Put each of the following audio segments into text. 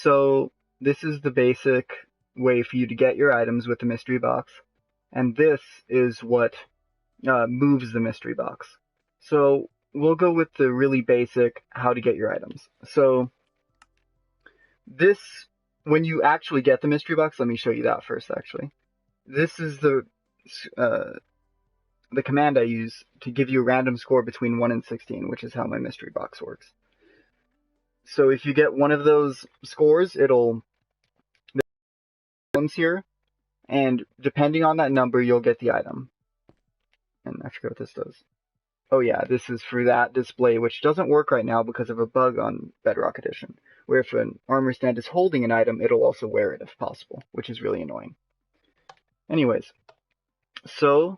So this is the basic way for you to get your items with the mystery box, and this is what moves the mystery box. So we'll go with the really basic how to get your items. So this, when you actually get the mystery box, let me show you that first actually. This is the command I use to give you a random score between 1 and 16, which is how my mystery box works. So if you get one of those scores, it'll here, and depending on that number, you'll get the item. And I forget what this does. Oh yeah, this is for that display, which doesn't work right now because of a bug on Bedrock Edition, where if an armor stand is holding an item, it'll also wear it if possible, which is really annoying. Anyways, so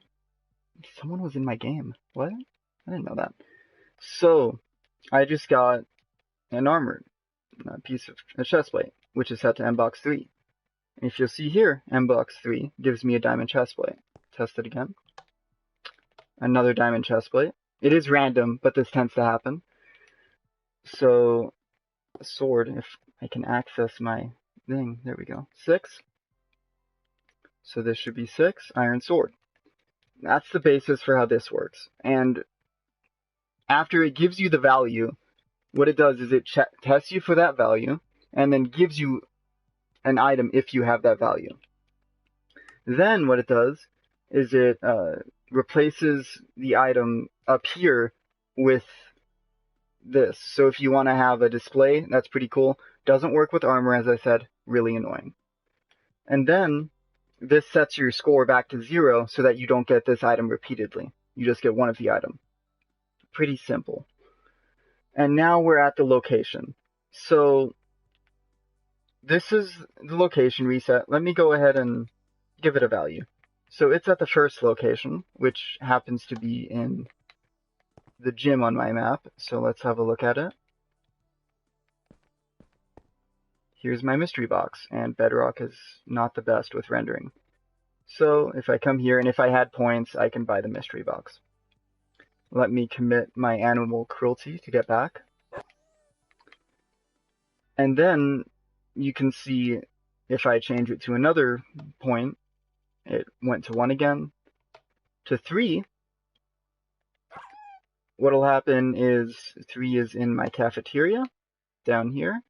someone was in my game. What? I didn't know that. So I just got an armored piece of a chest plate, which is set to MBox 3. And if you'll see here, MBox 3 gives me a diamond chest plate. Test it again. Another diamond chest plate. It is random, but this tends to happen. So, a sword, if I can access my thing, there we go. 6. So this should be 6, iron sword. That's the basis for how this works. And after it gives you the value, what it does is it tests you for that value, and then gives you an item if you have that value. Then what it does is it replaces the item up here with this. So if you want to have a display, that's pretty cool. Doesn't work with armor, as I said, really annoying. And then this sets your score back to 0 so that you don't get this item repeatedly. You just get one of the item. Pretty simple. And now we're at the location. So this is the location reset. Let me go ahead and give it a value. So it's at the first location, which happens to be in the gym on my map. So let's have a look at it. Here's my mystery box, and Bedrock is not the best with rendering. So if I come here, and if I had points, I can buy the mystery box. Let me commit my animal cruelty to get back. And then you can see if I change it to another point, it went to 1 again, to 3. What'll happen is 3 is in my cafeteria down here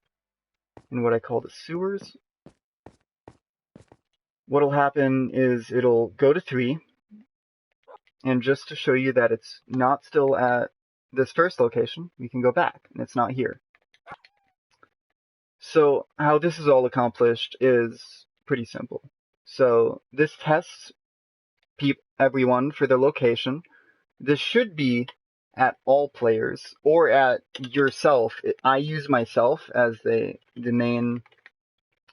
in what I call the sewers. What'll happen is it'll go to 3, and just to show you that it's not still at this first location, we can go back, and it's not here. So how this is all accomplished is pretty simple. So this tests everyone for their location. This should be at all players or at yourself. I use myself as the main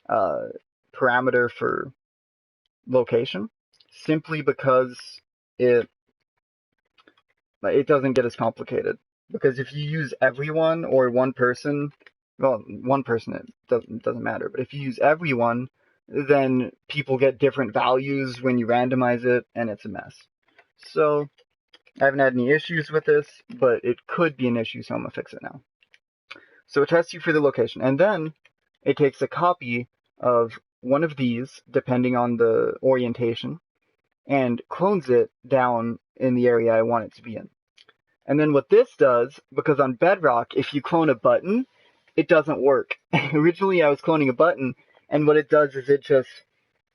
parameter for location, simply because it doesn't get as complicated. Because if you use everyone or one person, well, one person, it doesn't matter. But if you use everyone, then people get different values when you randomize it, and it's a mess. So I haven't had any issues with this, but it could be an issue, so I'm going to fix it now. So it tests you for the location, and then it takes a copy of one of these, depending on the orientation, and clones it down in the area I want it to be in. And then what this does, because on Bedrock, if you clone a button, it doesn't work. Originally I was cloning a button, and what it does is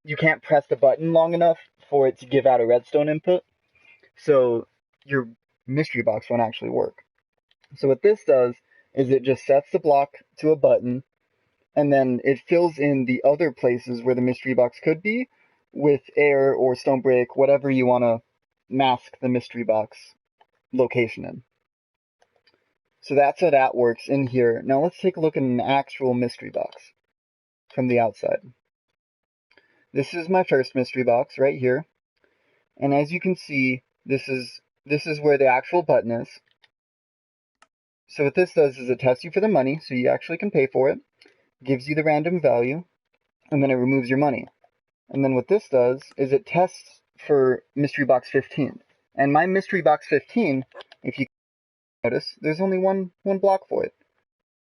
you can't press the button long enough for it to give out a redstone input. So your mystery box won't actually work. So what this does is it just sets the block to a button, and then it fills in the other places where the mystery box could be with air or stone brick, whatever you want to mask the mystery box location in. So that's how that works in here. Now let's take a look at an actual mystery box from the outside. This is my first mystery box right here. And as you can see, this is where the actual button is. So what this does is it tests you for the money, so you actually can pay for it, gives you the random value, and then it removes your money. And then what this does is it tests for mystery box 15. And my mystery box 15, if you notice, there's only one block for it.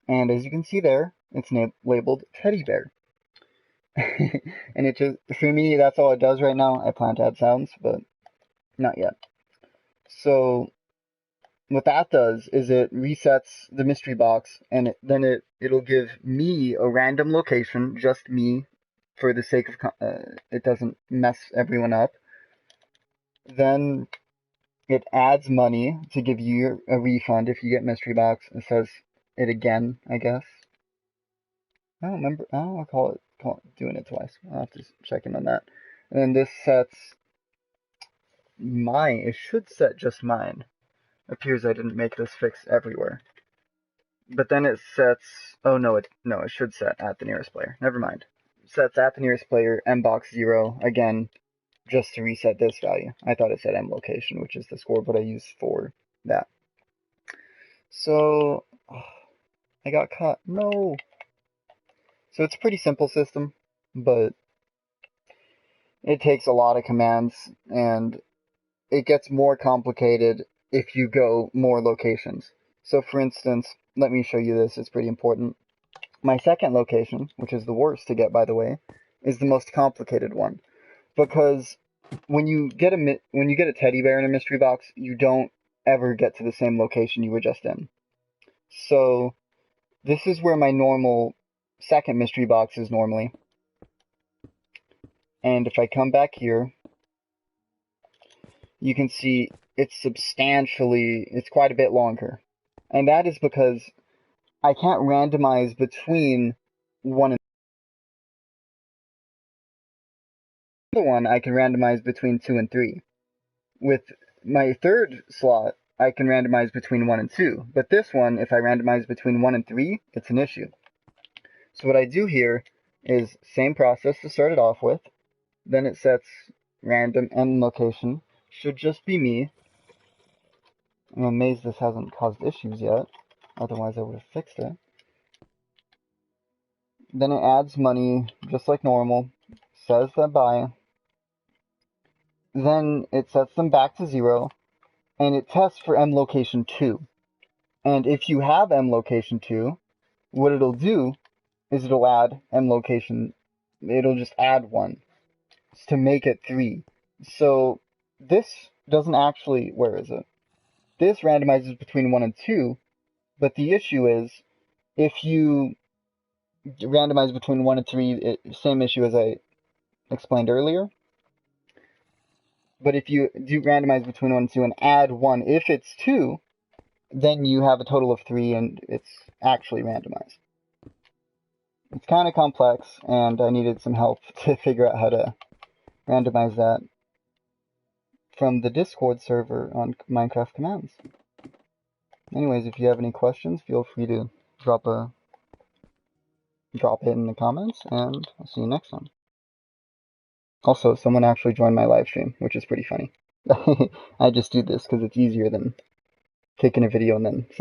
And as you can see there, It's labeled teddy bear. And it just, for me, that's all it does right now. I plan to add sounds, but not yet. So what that does is it resets the mystery box, and then it'll give me a random location, just me, for the sake of it doesn't mess everyone up. Then it adds money to give you a refund if you get mystery box. It says it again, I guess. I don't remember. I'll call it doing it twice. I'll have to check in on that. And then this sets mine. It should set just mine. Appears I didn't make this fix everywhere. But then it sets. Oh no, it should set at the nearest player. Never mind. It sets at the nearest player mbox 0 again, just to reset this value. I thought it said m location, which is the score, but I used for that. So I got caught. No. So it's a pretty simple system, but it takes a lot of commands, and it gets more complicated if you go more locations. So for instance, let me show you this, it's pretty important. My second location, which is the worst to get by the way, is the most complicated one. Because when you get a teddy bear in a mystery box, you don't ever get to the same location you were just in. So this is where my normal second mystery box is normally. And if I come back here, you can see it's quite a bit longer. And that is because I can't randomize between 1 and the other one. I can randomize between 2 and 3. With my third slot, I can randomize between 1 and 2. But this one, if I randomize between 1 and 3, it's an issue. So what I do here is same process to start it off with. Then it sets random end location. Should just be me. I'm amazed this hasn't caused issues yet. Otherwise I would have fixed it. Then it adds money, just like normal. Says that buy. Then it sets them back to 0. And it tests for M location 2. And if you have M location 2, what it'll do is it'll add M location. It'll just add 1 to make it 3. So this doesn't actually, where is it? This randomizes between 1 and 2. But the issue is, if you randomize between 1 and 3, same issue as I explained earlier. But if you do randomize between 1 and 2 and add 1, if it's 2, then you have a total of 3 and it's actually randomized. It's kind of complex, and I needed some help to figure out how to randomize that from the Discord server on Minecraft Commands. Anyways, if you have any questions, feel free to drop it in the comments, and I'll see you next time. Also, someone actually joined my live stream, which is pretty funny. I just do this because it's easier than taking a video and then